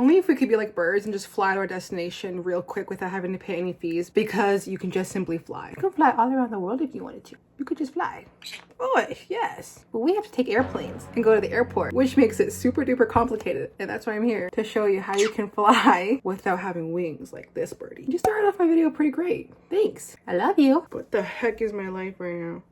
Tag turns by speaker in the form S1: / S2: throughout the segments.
S1: Only if we could be like birds and just fly to our destination real quick without having to pay any fees, because you can just simply fly. You can fly all around the world if you wanted to. You could just fly. Oh, yes. But we have to take airplanes and go to the airport, which makes it super duper complicated. And that's why I'm here, to show you how you can fly without having wings like this birdie. You started off my video pretty great. Thanks. I love you. What the heck is my life right now?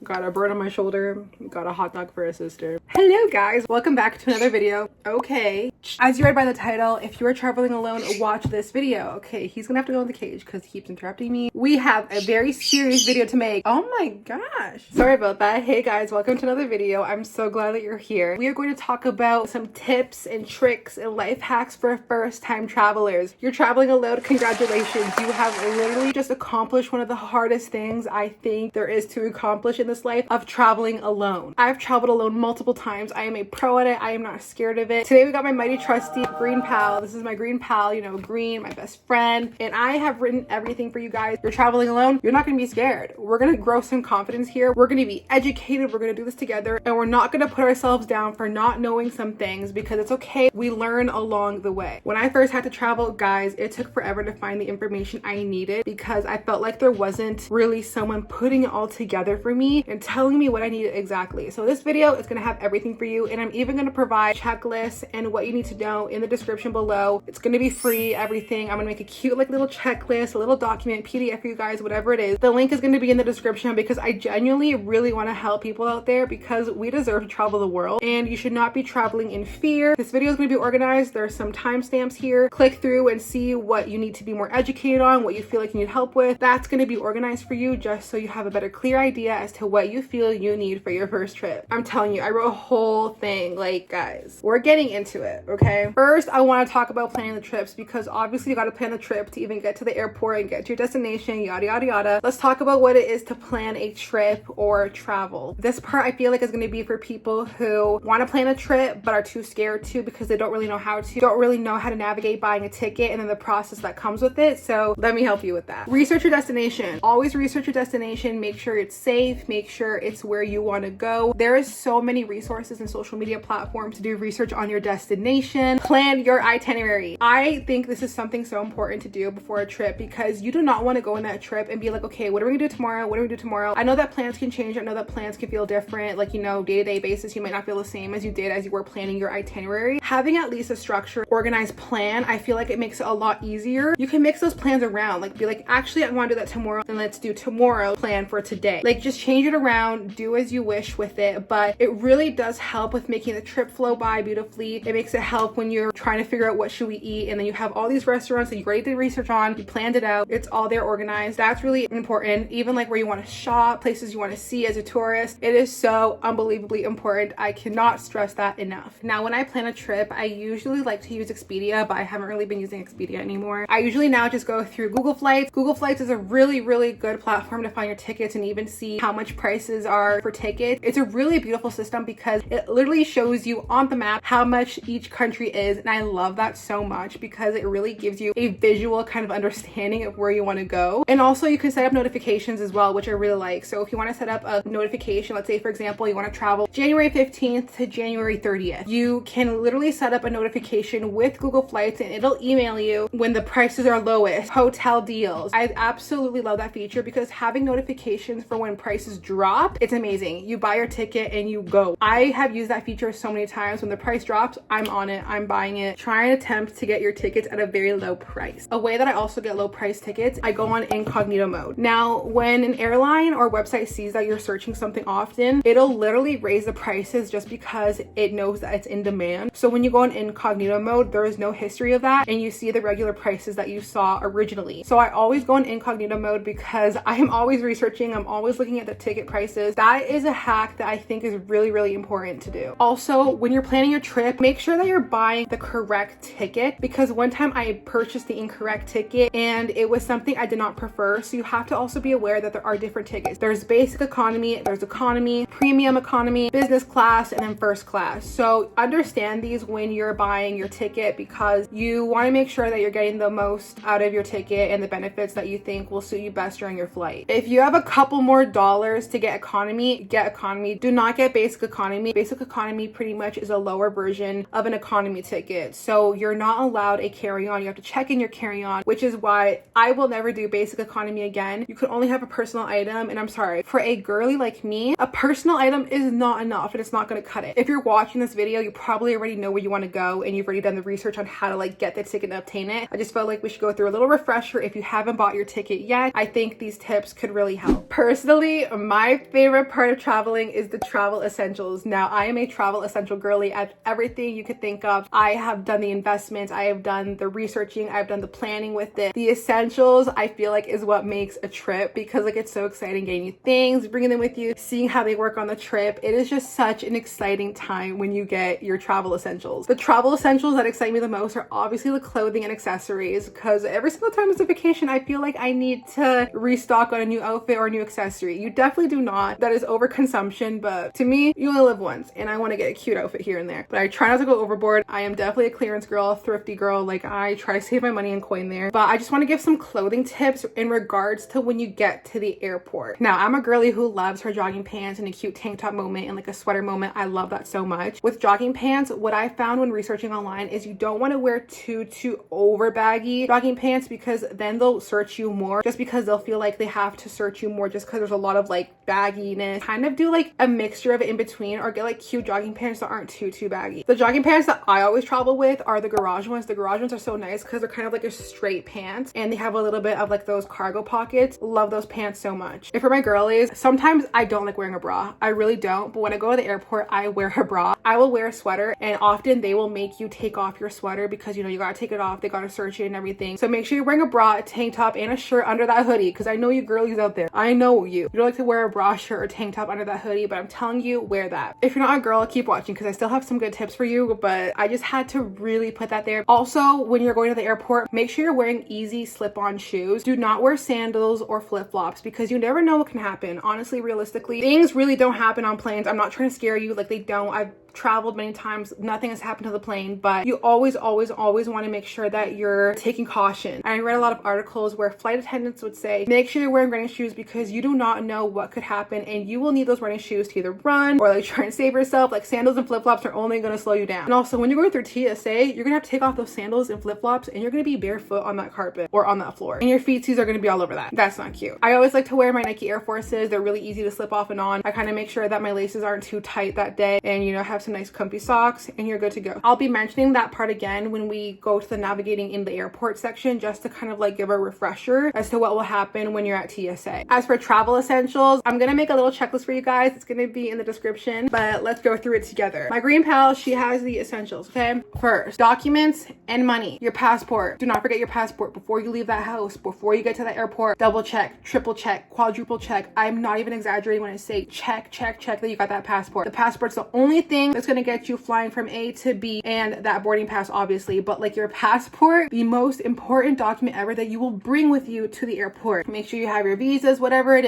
S1: Got a bird on my shoulder, got a hot dog for a sister. Hello guys, welcome back to another video. Okay, as you read by the title, if you are traveling alone, watch this video. Okay, he's gonna have to go in the cage because he keeps interrupting me. We have a very serious video to make. Oh my gosh, sorry about that. Hey guys, welcome to another video. I'm so glad that you're here. We are going to talk about some tips and tricks and life hacks for first-time travelers. You're traveling alone, congratulations. You have literally just accomplished one of the hardest things I think there is to accomplish in this life, of traveling alone. I've traveled alone multiple times. I am a pro at it. I am not scared of it. Today we got my mighty trusty green pal. This is my green pal, you know, Green, my best friend, and I have written everything for you guys. You're traveling alone, you're not gonna be scared. We're gonna grow some confidence here. We're gonna be educated. We're gonna do this together, and we're not gonna put ourselves down for not knowing some things, because it's okay. We learn along the way. When I first had to travel, guys, it took forever to find the information I needed, because I felt like there wasn't really someone putting it all together for me and telling me what I needed exactly. So this video is gonna have everything for you, and I'm even gonna provide checklists and what you need to know in the description below. It's gonna be free, everything. I'm gonna make a cute like little checklist, a little document, PDF for you guys, whatever it is. The link is gonna be in the description, because I genuinely really wanna help people out there, because we deserve to travel the world, and you should not be traveling in fear. This video is gonna be organized. There's some timestamps here. Click through and see what you need to be more educated on, what you feel like you need help with. That's gonna be organized for you, just so you have a better, clear idea as to what you feel you need for your first trip. I'm telling you, I wrote a whole thing. Like, guys, we're getting into it, okay? First, I want to talk about planning the trips, because obviously you got to plan the trip to even get to the airport and get to your destination, yada yada yada. Let's talk about what it is to plan a trip or travel. This part I feel like is going to be for people who want to plan a trip but are too scared to, because they don't really know how to navigate buying a ticket and then the process that comes with it. So let me help you with that. Research your destination. Always research your destination. Make sure it's safe. Make sure it's where you want to go. There is so many resources and social media platforms to do research on your destination. Plan your itinerary. I think this is something so important to do before a trip, because you do not want to go on that trip and be like, okay, what are we gonna do tomorrow? What do we do tomorrow? I know that plans can change. I know that plans can feel different. Like, you know, day-to-day basis, you might not feel the same as you did as you were planning your itinerary. Having at least a structured, organized plan, I feel like it makes it a lot easier. You can mix those plans around, like be like, actually, I want to do that tomorrow, then let's do tomorrow plan for today. Like, just change it around, do as you wish with it. But it really does help with making the trip flow by beautifully. It makes it help when you're trying to figure out what should we eat, and then you have all these restaurants that you already did research on, you planned it out, it's all there organized. That's really important. Even like where you want to shop, places you want to see as a tourist, it is so unbelievably important. I cannot stress that enough. Now, when I plan a trip, I usually like to use Expedia, but I haven't really been using Expedia anymore. I usually now just go through Google Flights. Google Flights is a really, really good platform to find your tickets and even see how much prices are for tickets. It's a really beautiful system, because it literally shows you on the map how much each country is, and I love that so much, because it really gives you a visual kind of understanding of where you want to go. And also you can set up notifications as well, which I really like. So if you want to set up a notification, let's say for example you want to travel January 15th to January 30th, you can literally set up a notification with Google Flights, and it'll email you when the prices are lowest, hotel deals. I absolutely love that feature, because having notifications for when prices drop, it's amazing. You buy your ticket and you go. I have used that feature so many times. When the price drops, I'm on it, I'm buying it. Try and attempt to get your tickets at a very low price. A way that I also get low price tickets, I go on incognito mode. Now, when an airline or website sees that you're searching something often, it'll literally raise the prices just because it knows that it's in demand. So when you go on incognito mode, there is no history of that, and you see the regular prices that you saw originally. So I always go in incognito mode, because I'm always researching, I'm always looking at the ticket prices. That is a hack that I think is really, really important to do. Also, when you're planning your trip, make sure that you're buying the correct ticket, because one time I purchased the incorrect ticket and it was something I did not prefer. So you have to also be aware that there are different tickets. There's basic economy, there's economy, premium economy, business class, and then first class. So understand these when you're buying your ticket, because you want to make sure that you're getting the most out of your ticket and the benefits that you think will suit you best during your flight. If you have a couple more dollars to get economy, get economy. Do not get basic economy. Basic economy pretty much is a lower version of an economy ticket. So you're not allowed a carry-on. You have to check in your carry-on, which is why I will never do basic economy again. You can only have a personal item, and I'm sorry, for a girly like me, a personal item is not enough and it's not going to cut it. If you're watching this video, you probably already know where you want to go and you've already done the research on how to like get the ticket and obtain it. I just felt like we should go through a little refresher. If you haven't bought your ticket yet, I think these tips could really help. Personally, my favorite part of traveling is the travel essentials. Now, I am a travel essential girly at everything you could think of. I have done the investments, I have done the researching, I've done the planning with it. The essentials, I feel like, is what makes a trip, because like it's so exciting getting you things, bringing them with you, seeing how they work on the trip. It is just such an exciting time when you get your travel essentials. The travel essentials that excite me the most are obviously the clothing and accessories, because every single time it's a vacation, I feel like I need to restock on a new outfit or a new accessory. You definitely do not. That is overconsumption, but to me, you only live once and I want to get a cute outfit here and there. But I try not to go overboard. I am definitely a clearance girl, thrifty girl. Like, I try to save my money and coin there. But I just want to give some clothing tips in regards to when you get to the airport. Now, I'm a girly who loves her jogging pants and a cute tank top moment and like a sweater moment. I love that so much. With jogging pants, what I found when researching online is you don't want to wear too over baggy jogging pants, because then they'll search you more, just because they'll feel like they have to search you more just because there's a lot of like bagginess. Kind of do like a mixture of it in between, or get like cute jogging pants that aren't too baggy. The jogging pants that I always travel with are the garage ones. The garage ones are so nice because they're kind of like a straight pants and they have a little bit of like those cargo pockets. Love those pants so much. And for my girlies, sometimes I don't like wearing a bra. I really don't. But when I go to the airport, I wear a bra. I will wear a sweater, and often they will make you take off your sweater because, you know, you gotta take it off. They gotta search it and everything. So make sure you're wearing a bra, a tank top, and a shirt under that hoodie, because I know you girlies out there. I know you. You don't like to wear a bra, shirt, or tank top under that hoodie, but I'm telling you, wear that. If you're not a girl, keep watching because I still have some good tips for you, but I just had to really put that there. Also, when you're going to the airport, make sure you're wearing easy slip-on shoes. Do not wear sandals or flip-flops, because you never know what can happen. Honestly, realistically, things really don't happen on planes. I'm not trying to scare you, like they don't. I've traveled many times, nothing has happened to the plane, but you always want to make sure that you're taking caution. I read a lot of articles where flight attendants would say, make sure you're wearing running shoes, because you do not know what could happen and you will need those running shoes to either run or like try and save yourself. Like, sandals and flip-flops are only going to slow you down. And also, when you're going through TSA, you're gonna have to take off those sandals and flip-flops and you're gonna be barefoot on that carpet or on that floor, and your feetsies are gonna be all over that. That's not cute. I always like to wear my Nike Air Forces. They're really easy to slip off and on. I kind of make sure that my laces aren't too tight that day, and you know, have some nice comfy socks, and you're good to go. I'll be mentioning that part again when we go to the navigating in the airport section, just to kind of like give a refresher as to what will happen when you're at TSA. As for travel essentials, I'm gonna make a little checklist for you guys. It's gonna be in the description, but let's go through it together. My green pal, she has the essentials, okay? First, documents and money. Your passport. Do not forget your passport before you leave that house, before you get to the airport. Double check, triple check, quadruple check. I'm not even exaggerating when I say check that you got that passport. The passport's the only thing that's gonna get you flying from A to B, and that boarding pass obviously, but like your passport, the most important document ever that you will bring with you to the airport. Make sure you have your visas, whatever it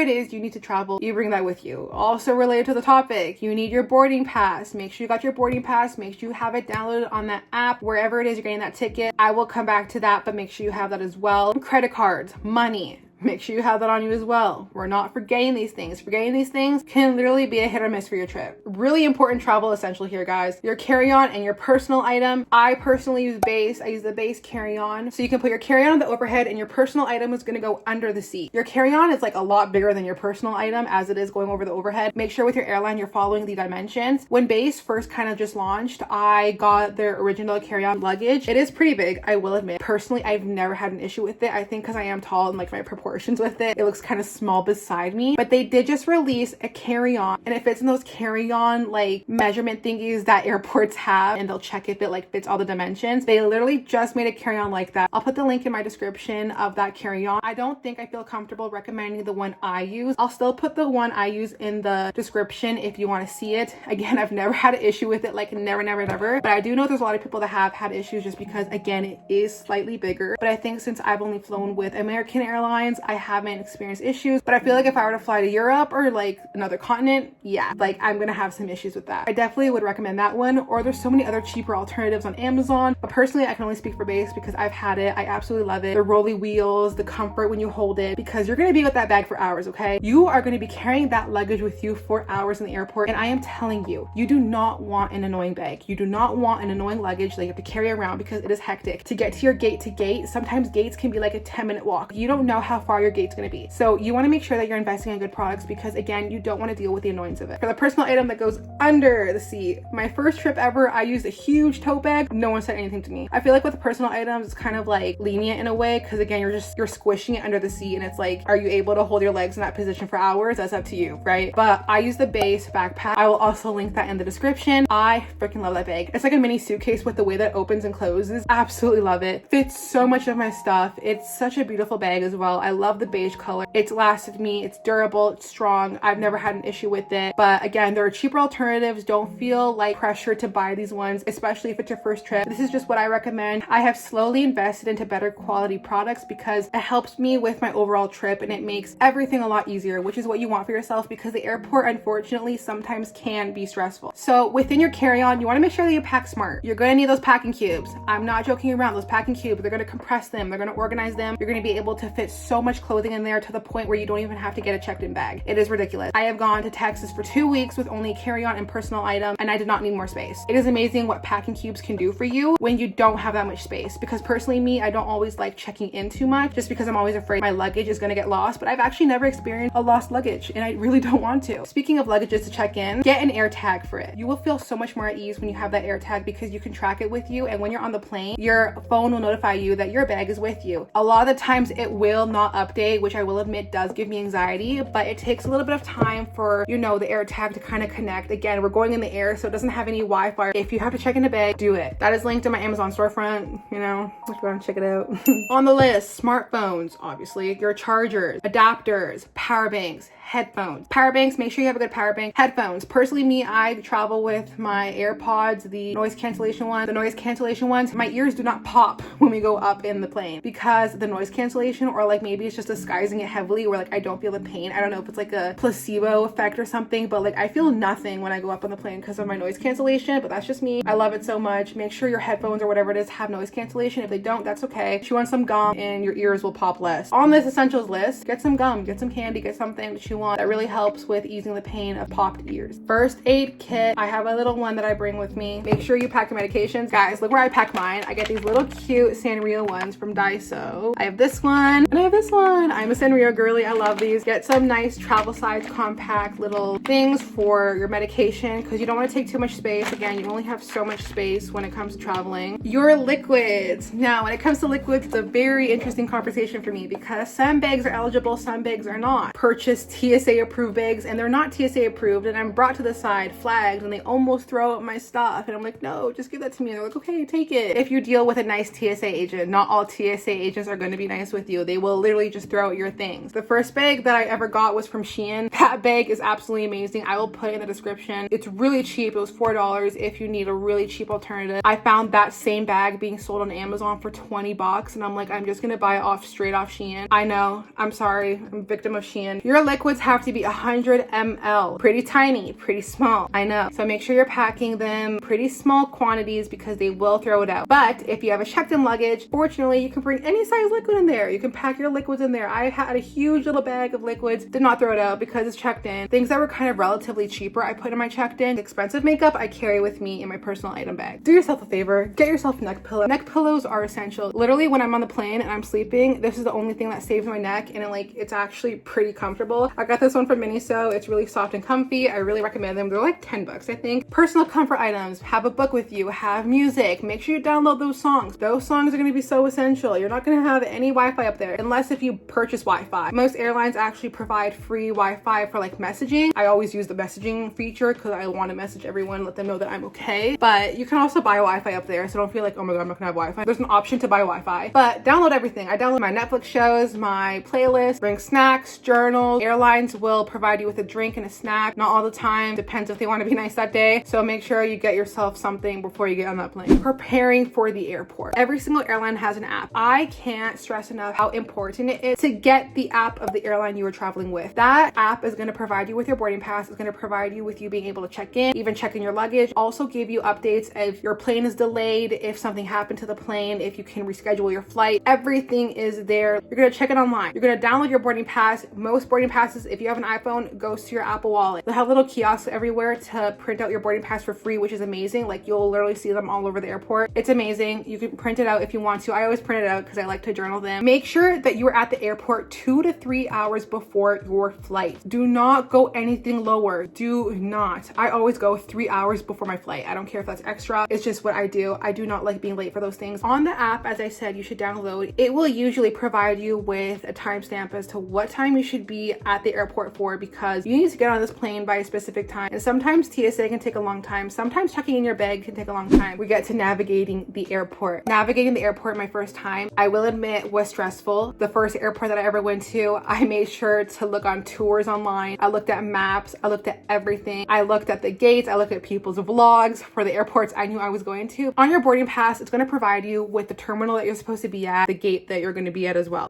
S1: is you need to travel, you bring that with you. Also related to the topic, you need your boarding pass. Make sure you got your boarding pass. Make sure you have it downloaded on that app, wherever it is you're getting that ticket. I will come back to that, but make sure you have that as well. Credit cards, money. Make sure you have that on you as well. We're not forgetting these things. Forgetting these things can literally be a hit or miss for your trip. Really important travel essential here, guys. Your carry-on and your personal item. I personally use BEIS. I use the BEIS carry-on. So you can put your carry-on on the overhead and your personal item is going to go under the seat. Your carry-on is like a lot bigger than your personal item as it is going over the overhead. Make sure with your airline you're following the dimensions. When BEIS first kind of just launched, I got their original carry-on luggage. It is pretty big, I will admit. Personally, I've never had an issue with it. I think because I am tall and like my proportions proportions with it. It looks kind of small beside me, but they did just release a carry-on, and it fits in those carry-on like measurement thingies that airports have, and they'll check if it like fits all the dimensions. They literally just made a carry-on like that. I'll put the link in my description of that carry-on. I don't think I feel comfortable recommending the one I use. I'll still put the one I use in the description if you want to see it. Again, I've never had an issue with it, like never, but I do know there's a lot of people that have had issues just because, again, it is slightly bigger. But I think since I've only flown with American Airlines, I haven't experienced issues. But I feel like if I were to fly to Europe or like another continent, yeah, like I'm gonna have some issues with that. I definitely would recommend that one, or there's so many other cheaper alternatives on Amazon. But personally, I can only speak for BEIS because I've had it. I absolutely love it. The rolly wheels, the comfort when you hold it, because you're gonna be with that bag for hours, okay? You are gonna be carrying that luggage with you for hours in the airport, and I am telling you, you do not want an annoying bag. You do not want an annoying luggage that you have to carry around because it is hectic. To get to your gate to gate, sometimes gates can be like a 10-minute walk. You don't know how far your gate's gonna be. So you wanna make sure that you're investing in good products because, again, you don't wanna deal with the annoyance of it. For the personal item that goes under the seat, my first trip ever, I used a huge tote bag. No one said anything to me. I feel like with the personal items, it's kind of like lenient in a way because, again, you're squishing it under the seat, and it's like, are you able to hold your legs in that position for hours? That's up to you, right? But I use the BEIS backpack. I will also link that in the description. I freaking love that bag. It's like a mini suitcase with the way that it opens and closes. Absolutely love it. Fits so much of my stuff. It's such a beautiful bag as well. I love the beige color. It's lasted me. It's durable. It's strong. I've never had an issue with it. But again, there are cheaper alternatives. Don't feel like pressure to buy these ones, especially if it's your first trip. This is just what I recommend. I have slowly invested into better quality products because it helps me with my overall trip, and it makes everything a lot easier, which is what you want for yourself because the airport, unfortunately, sometimes can be stressful. So within your carry-on, you want to make sure that you pack smart. You're going to need those packing cubes. I'm not joking around. Those packing cubes, they're going to compress them. They're going to organize them. You're going to be able to fit so much clothing in there to the point where you don't even have to get a checked-in bag. It is ridiculous. I have gone to Texas for 2 weeks with only carry-on and personal items, and I did not need more space. It is amazing what packing cubes can do for you when you don't have that much space, because personally me, I don't always like checking in too much just because I'm always afraid my luggage is going to get lost, but I've actually never experienced a lost luggage, and I really don't want to. Speaking of luggages to check in, get an air tag for it. You will feel so much more at ease when you have that air tag because you can track it with you, and when you're on the plane, your phone will notify you that your bag is with you. A lot of the times it will not update, which I will admit does give me anxiety, but it takes a little bit of time for, you know, the air tag to kind of connect. Again, we're going in the air, so it doesn't have any Wi-Fi. If you have to check in a bag, do it. That is linked in my Amazon storefront, you know, if you want to check it out. On the list, smartphones, obviously, your chargers, adapters, power banks, headphones. Power banks, make sure you have a good power bank. Headphones. Personally, me, I travel with my AirPods, the noise cancellation ones. The noise cancellation ones, my ears do not pop when we go up in the plane because the noise cancellation, or like maybe it's just disguising it heavily where like I don't feel the pain. I don't know if it's like a placebo effect or something, but like I feel nothing when I go up on the plane because of my noise cancellation, but that's just me. I love it so much. Make sure your headphones or whatever it is have noise cancellation. If they don't, that's okay. Chew on some gum and your ears will pop less. On this essentials list, get some gum, get some candy, get something to chew on that really helps with easing the pain of popped ears. First aid kit. I have a little one that I bring with me. Make sure you pack your medications. Guys, look where I pack mine. I get these little cute Sanrio ones from Daiso. I have this one and I have this one. I'm a Sanrio girly. I love these. Get some nice travel size compact little things for your medication because you don't want to take too much space. Again, you only have so much space when it comes to traveling. Your liquids. Now, when it comes to liquids, it's a very interesting conversation for me because some bags are eligible, some bags are not. Purchase TSA approved bags and they're not TSA approved, and I'm brought to the side flagged and they almost throw out my stuff, and I'm like, no, just give that to me. And they're like, okay, take it. If you deal with a nice TSA agent, not all TSA agents are going to be nice with you. They will literally just throw out your things. The first bag that I ever got was from Shein. That bag is absolutely amazing. I will put it in the description. It's really cheap. It was $4 if you need a really cheap alternative. I found that same bag being sold on Amazon for 20 bucks, and I'm like, I'm just gonna buy it straight off Shein. I know, I'm sorry, I'm a victim of Shein. Your liquids have to be 100 ml. Pretty tiny, pretty small. I know. So make sure you're packing them pretty small quantities because they will throw it out. But if you have a checked-in luggage, fortunately, you can bring any size liquid in there. You can pack your liquids in there. I had a huge little bag of liquids, did not throw it out because it's checked in. Things that were kind of relatively cheaper, I put in my checked in. Expensive makeup, I carry with me in my personal item bag. Do yourself a favor, get yourself a neck pillow. Neck pillows are essential. Literally, when I'm on the plane and I'm sleeping, this is the only thing that saves my neck, and it's actually pretty comfortable. I got this one from Miniso. It's really soft and comfy. I really recommend them. They're like 10 bucks, I think. Personal comfort items. Have a book with you. Have music. Make sure you download those songs. Those songs are going to be so essential. You're not going to have any Wi-Fi up there unless if you purchase Wi-Fi. Most airlines actually provide free Wi-Fi for like messaging. I always use the messaging feature because I want to message everyone, let them know that I'm okay. But you can also buy Wi-Fi up there, so don't feel like, oh my god, I'm not gonna have Wi-Fi. There's an option to buy Wi-Fi. But download everything. I download my Netflix shows, my playlist, bring snacks, journals. Airlines will provide you with a drink and a snack. Not all the time. Depends if they want to be nice that day. So make sure you get yourself something before you get on that plane. Preparing for the airport. Every single airline has an app. I can't stress enough how important it is to get the app of the airline you are traveling with. That app is going to provide you with your boarding pass. It's going to provide you with you being able to check in, even check in your luggage. Also give you updates if your plane is delayed, if something happened to the plane, if you can reschedule your flight. Everything is there. You're going to check it online. You're going to download your boarding pass. Most boarding passes, if you have an iPhone, goes to your Apple Wallet. They have little kiosks everywhere to print out your boarding pass for free, which is amazing. Like you'll literally see them all over the airport. It's amazing. You can print it out if you want to. I always print it out because I like to journal them. Make sure that you are at the airport 2 to 3 hours before your flight. Do not go anything lower. Do not. I always go 3 hours before my flight. I don't care if that's extra. It's just what I do. I do not like being late for those things. On the app, as I said, you should download. It will usually provide you with a timestamp as to what time you should be at the airport for, because you need to get on this plane by a specific time. And sometimes TSA can take a long time. Sometimes checking in your bag can take a long time. We get to navigating the airport. Navigating the airport my first time, I will admit, was stressful. The first airport that I ever went to, I made sure to look on tours online. I looked at maps. I looked at everything. I looked at the gates. I looked at people's vlogs for the airports I knew I was going to. On your boarding pass, it's going to provide you with the terminal that you're supposed to be at, the gate that you're going to be at as well.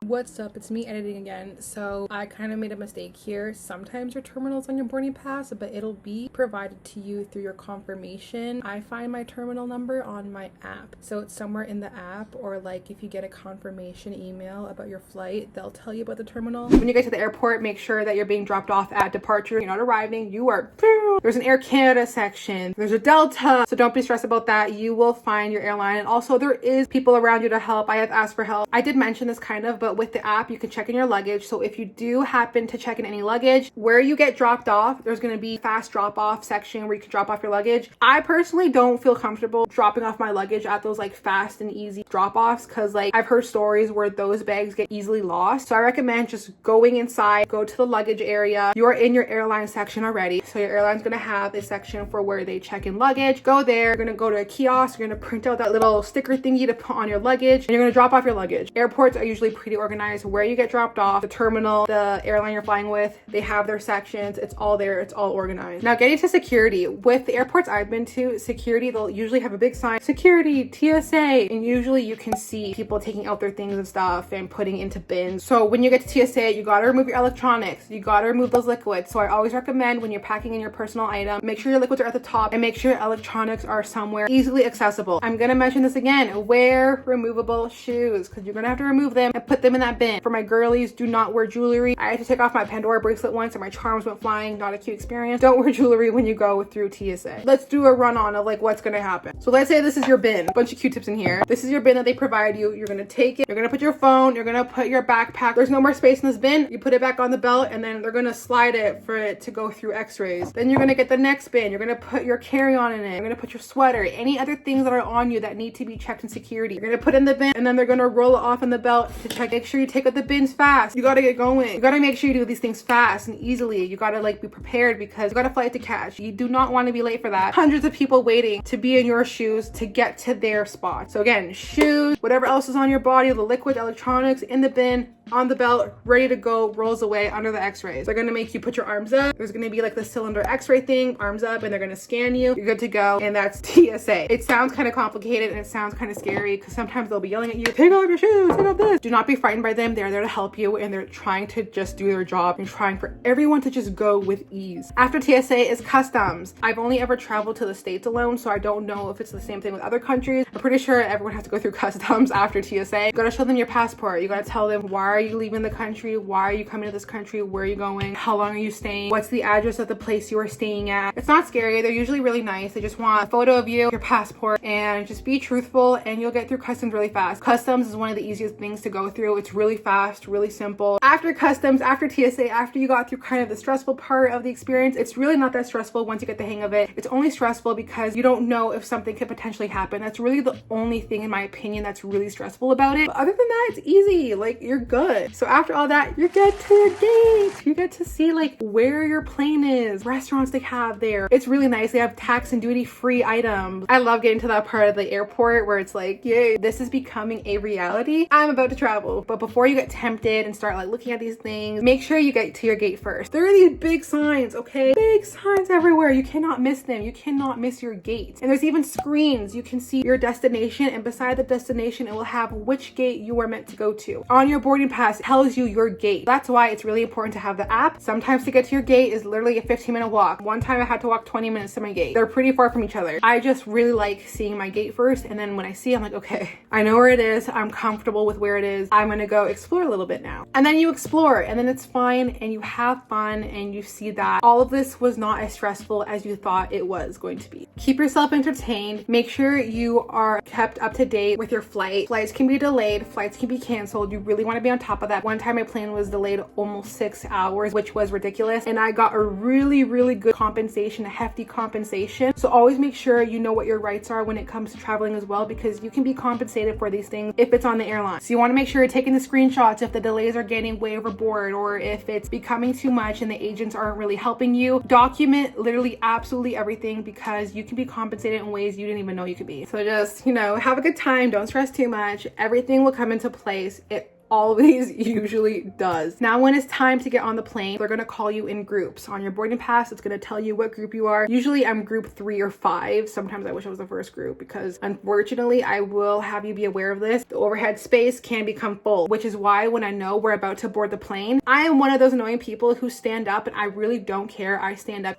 S1: What's up? It's me editing again. So I kind of made a mistake here. Sometimes your terminal's on your boarding pass, but it'll be provided to you through your confirmation. I find my terminal number on my app. So it's somewhere in the app, or like if you get a confirmation email about your flight, they'll tell you about the terminal. When you get to the airport, make sure that you're being dropped off at departure. You're not arriving. You are. There's an Air Canada section. There's a Delta. So don't be stressed about that. You will find your airline. And also there is people around you to help. I have asked for help. I did mention this kind of, but with the app, you can check in your luggage. So if you do happen to check in any luggage, where you get dropped off, there's going to be fast drop off section where you can drop off your luggage. I personally don't feel comfortable dropping off my luggage at those like fast and easy drop offs, because like I've heard stories where those bags get easily lost. So I recommend just going inside, go to the luggage area. You're in your airline section already. So your airline's going to have a section for where they check in luggage. Go there. You're going to go to a kiosk. You're going to print out that little sticker thingy to put on your luggage, and you're going to drop off your luggage. Airports are usually pretty organized. Where you get dropped off, the terminal, the airline you're flying with, they have their sections. It's all there. It's all organized. Now getting to security. With the airports I've been to, security, they'll usually have a big sign, security, TSA, and usually you can see people taking out their things and stuff and putting into bins. So when you get to TSA, you gotta remove your electronics. You gotta remove those liquids. So I always recommend when you're packing in your personal item, make sure your liquids are at the top and make sure your electronics are somewhere easily accessible. I'm gonna mention this again. Wear removable shoes, because you're gonna have to remove them and put them in that bin. For my girlies, do not wear jewelry. I had to take off my Pandora bracelet once and my charms went flying. Not a cute experience. Don't wear jewelry when you go through TSA. Let's do a run on of like what's gonna happen. So let's say this is your bin. Bunch of Q-tips in here. This is your bin that they provide you. You're gonna take it. You're gonna put your phone. You're gonna put your backpack. There's no more space in this bin. You put it back on the belt, and then they're gonna slide it for it to go through x-rays. Then you're gonna get the next bin. You're gonna put your carry-on in it. You're gonna put your sweater. Any other things that are on you that need to be checked in security. You're gonna put in the bin, and then they're gonna roll it off in the belt to check. Make sure you take out the bins fast. You gotta get going. You gotta make sure you do these things fast and easily. You gotta like be prepared, because you got a flight to catch. You do not want to be late for that. Hundreds of people waiting to be in your shoes to get to their spot. So again, shoes, whatever else is on your body, the liquid, electronics in the bin, on the belt, ready to go, rolls away under the x-rays. They're gonna make you put your arms up. There's gonna be like the cylinder x-ray thing, arms up, and they're gonna scan you. You're good to go. And that's TSA. It sounds kind of complicated and it sounds kind of scary, because sometimes they'll be yelling at you, take off your shoes, take off this. Do not be frightened by them. They're there to help you, and they're trying to just do their job and trying for everyone to just go with ease. After TSA is customs. I've only ever traveled to the States alone, so I don't know if it's the same thing with other countries. I'm pretty sure everyone has to go through customs after TSA. You gotta show them your passport. You gotta tell them, why are you leaving the country? Why are you coming to this country? Where are you going? How long are you staying? What's the address of the place you are staying at? It's not scary. They're usually really nice. They just want a photo of you, your passport, and just be truthful, and you'll get through customs really fast. Customs is one of the easiest things to go through. through. It's really fast, really simple. After customs, after TSA, after you got through kind of the stressful part of the experience, it's really not that stressful once you get the hang of it. It's only stressful because you don't know if something could potentially happen. That's really the only thing, in my opinion, that's really stressful about it. But other than that, it's easy. Like, you're good. So after all that, you get to your gate. You get to see like where your plane is, restaurants they have there. It's really nice. They have tax and duty free items. I love getting to that part of the airport where it's like, yay, this is becoming a reality. I'm about to travel. But before you get tempted and start like looking at these things, make sure you get to your gate first. There are these big signs, okay? Big signs everywhere. You cannot miss them. You cannot miss your gate. And there's even screens. You can see your destination, and beside the destination, it will have which gate you are meant to go to. On your boarding pass, it tells you your gate. That's why it's really important to have the app. Sometimes to get to your gate is literally a 15-minute walk. One time I had to walk 20 minutes to my gate. They're pretty far from each other. I just really like seeing my gate first, and then when I see, I'm like, okay, I know where it is. I'm comfortable with where it is. I'm gonna go explore a little bit now. And then you explore, and then it's fine, and you have fun, and you see that all of this was not as stressful as you thought it was going to be. Keep yourself entertained. Make sure you are kept up to date with your flight. Flights can be delayed. Flights can be canceled. You really want to be on top of that. One time my plane was delayed almost 6 hours, which was ridiculous, and I got a really good compensation, a hefty compensation. So always make sure you know what your rights are when it comes to traveling as well, because you can be compensated for these things if it's on the airline. So you want to make sure you're taking the screenshots if the delays are getting way overboard, or if it's becoming too much and the agents aren't really helping you. Document literally absolutely everything, because you can be compensated in ways you didn't even know you could be. So just, you know, have a good time. Don't stress too much. Everything will come into place. It always usually does. Now when it's time to get on the plane, they're gonna call you in groups. On your boarding pass, it's gonna tell you what group you are. Usually I'm group 3 or 5. Sometimes I wish I was the first group, because unfortunately I will have you be aware of this. The overhead space can become full, which is why when I know we're about to board the plane, I am one of those annoying people who stand up, and I really don't care. I stand up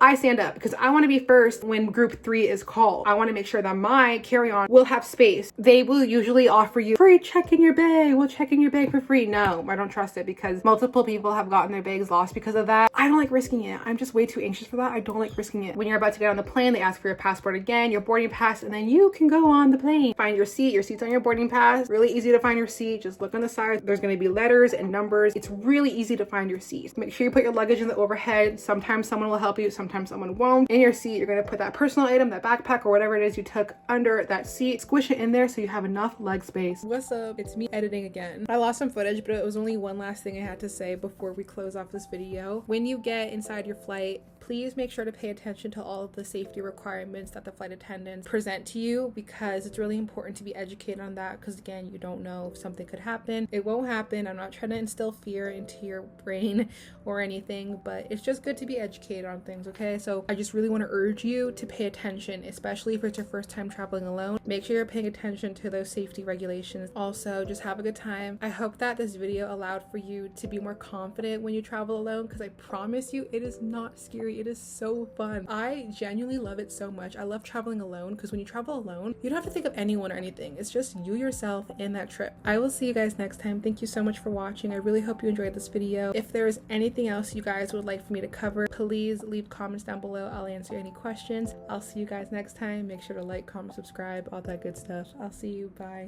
S1: because I want to be first when group 3 is called. I want to make sure that my carry-on will have space. They will usually offer you free check in your bag. We'll check in your bag for free. No, I don't trust it, because multiple people have gotten their bags lost because of that. I don't like risking it. I'm just way too anxious for that. I don't like risking it. When you're about to get on the plane, they ask for your passport again, your boarding pass, and then you can go on the plane. Find your seat. Your seat's on your boarding pass. Really easy to find your seat. Just look on the side. There's going to be letters and numbers. It's really easy to find your seat. Make sure you put your luggage in the overhead. Sometimes someone will help you, sometimes someone won't. In your seat, you're going to put that personal item, that backpack, or whatever it is you took under that seat. Squish it in there so you have enough leg space. What's up? It's me editing again. I lost some footage, but it was only one last thing I had to say before we close off this video. When you get inside your flight, please make sure to pay attention to all of the safety requirements that the flight attendants present to you, because it's really important to be educated on that, because again, you don't know if something could happen. It won't happen. I'm not trying to instill fear into your brain or anything, but it's just good to be educated on things, okay? So I just really want to urge you to pay attention, especially if it's your first time traveling alone. Make sure you're paying attention to those safety regulations. Also, just have a good time. I hope that this video allowed for you to be more confident when you travel alone, because I promise you, it is not scary. It is so fun. I genuinely love it so much. I love traveling alone, because when you travel alone, you don't have to think of anyone or anything. It's just you, yourself, in that trip. I will see you guys next time. Thank you so much for watching. I really hope you enjoyed this video. If there is anything else you guys would like for me to cover, please leave comments down below. I'll answer any questions. I'll see you guys next time. Make sure to like, comment, subscribe, all that good stuff. I'll see you. Bye.